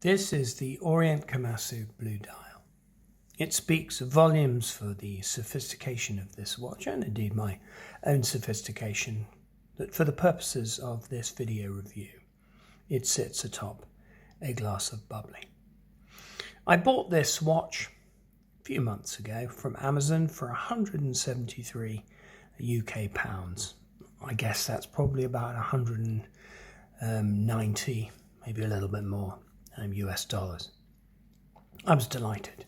This is the ORIENT Kamasu blue dial. It speaks volumes for the sophistication of this watch, and indeed my own sophistication, that for the purposes of this video review, it sits atop a glass of bubbly. I bought this watch a few months ago from Amazon for 173 UK pounds. I guess that's probably about 190, maybe a little bit more, US dollars. I was delighted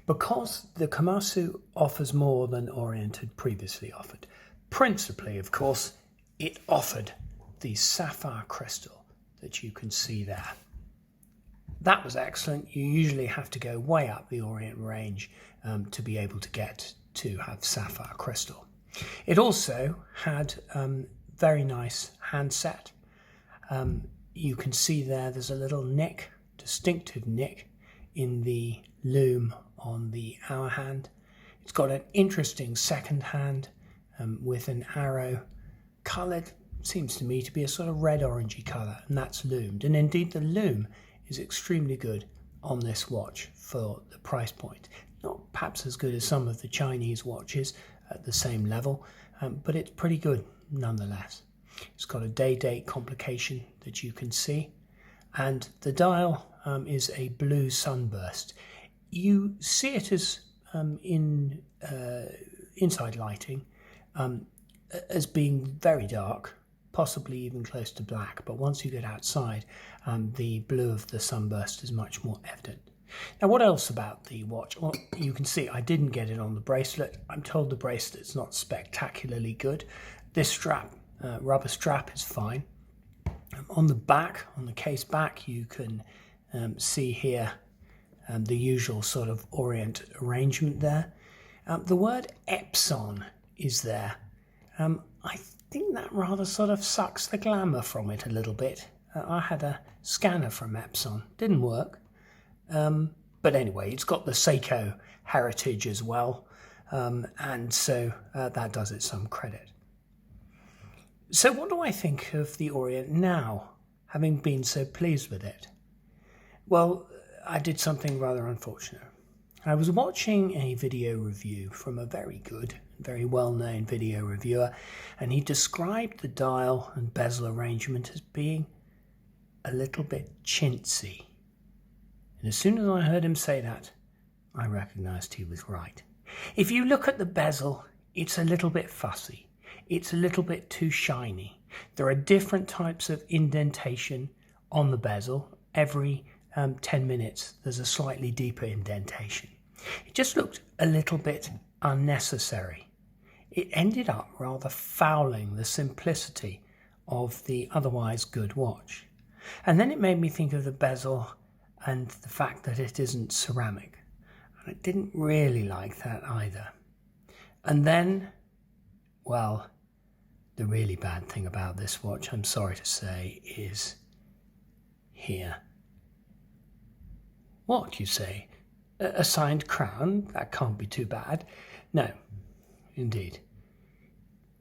because the Kamasu offers more than Orient had previously offered. Principally, of course, it offered the sapphire crystal that you can see there. That was excellent. You usually have to go way up the Orient range to be able to get to have sapphire crystal. It also had very nice handset. You can see there's a little nick, distinctive nick in the loom on the hour hand. It's got an interesting second hand with an arrow coloured, seems to me to be a sort of red orangey colour, and that's loomed. And indeed the loom is extremely good on this watch for the price point. Not perhaps as good as some of the Chinese watches at the same level, but it's pretty good nonetheless. It's got a day-date complication that you can see, and the dial is a blue sunburst. You see it as inside lighting as being very dark, possibly even close to black, but once you get outside, the blue of the sunburst is much more evident. Now, what else about the watch? Well, you can see I didn't get it on the bracelet. I'm told the bracelet's not spectacularly good. This strap, rubber strap, is fine. On the back, on the case back, you can see here the usual sort of Orient arrangement there. The word Epson is there. I think that rather sort of sucks the glamour from it a little bit. I had a scanner from Epson, didn't work. But anyway, it's got the Seiko heritage as well, and so that does it some credit. So what do I think of the Orient now, having been so pleased with it? Well, I did something rather unfortunate. I was watching a video review from a very good, very well-known video reviewer, and he described the dial and bezel arrangement as being a little bit chintzy. And as soon as I heard him say that, I recognised he was right. If you look at the bezel, it's a little bit fussy. It's a little bit too shiny. There are different types of indentation on the bezel. Every 10 minutes, there's a slightly deeper indentation. It just looked a little bit unnecessary. It ended up rather fouling the simplicity of the otherwise good watch. And then it made me think of the bezel and the fact that it isn't ceramic. And I didn't really like that either. And then, well, the really bad thing about this watch, I'm sorry to say, is here. What, you say? A signed crown? That can't be too bad. No, indeed.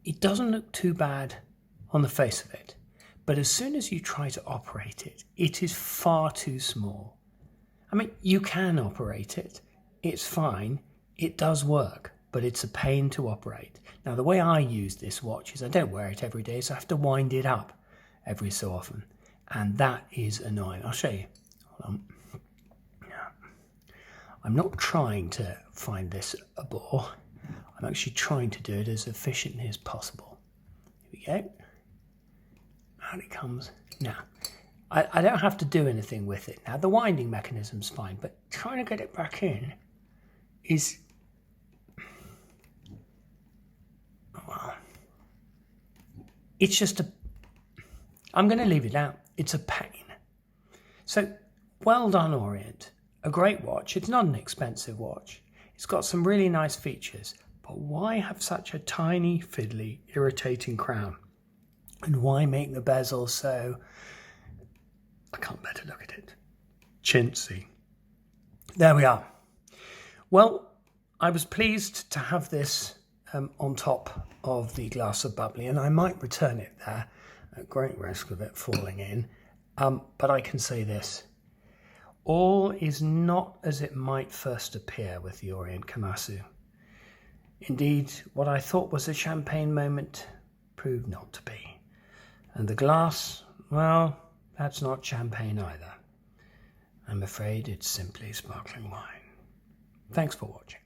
It doesn't look too bad on the face of it. But as soon as you try to operate it, it is far too small. I mean, you can operate it. It's fine. It does work, but it's a pain to operate. Now, the way I use this watch is I don't wear it every day, so I have to wind it up every so often. And that is annoying. I'll show you. Hold on. I'm not trying to find this a bore. I'm actually trying to do it as efficiently as possible. Here we go. Out it comes. Now, I don't have to do anything with it. Now, the winding mechanism's fine, but trying to get it back in is, well, it's just I'm going to leave it out. It's a pain. So, well done, Orient. A great watch. It's not an expensive watch. It's got some really nice features, but why have such a tiny, fiddly, irritating crown? And why make the bezel so, I can't bear to look at it, chintzy? There we are. Well, I was pleased to have this on top of the glass of bubbly, and I might return it there at great risk of it falling in. But I can say this. All is not as it might first appear with the Orient Kamasu. Indeed, what I thought was a champagne moment proved not to be. And the glass, well, that's not champagne either. I'm afraid it's simply sparkling wine. Thanks for watching.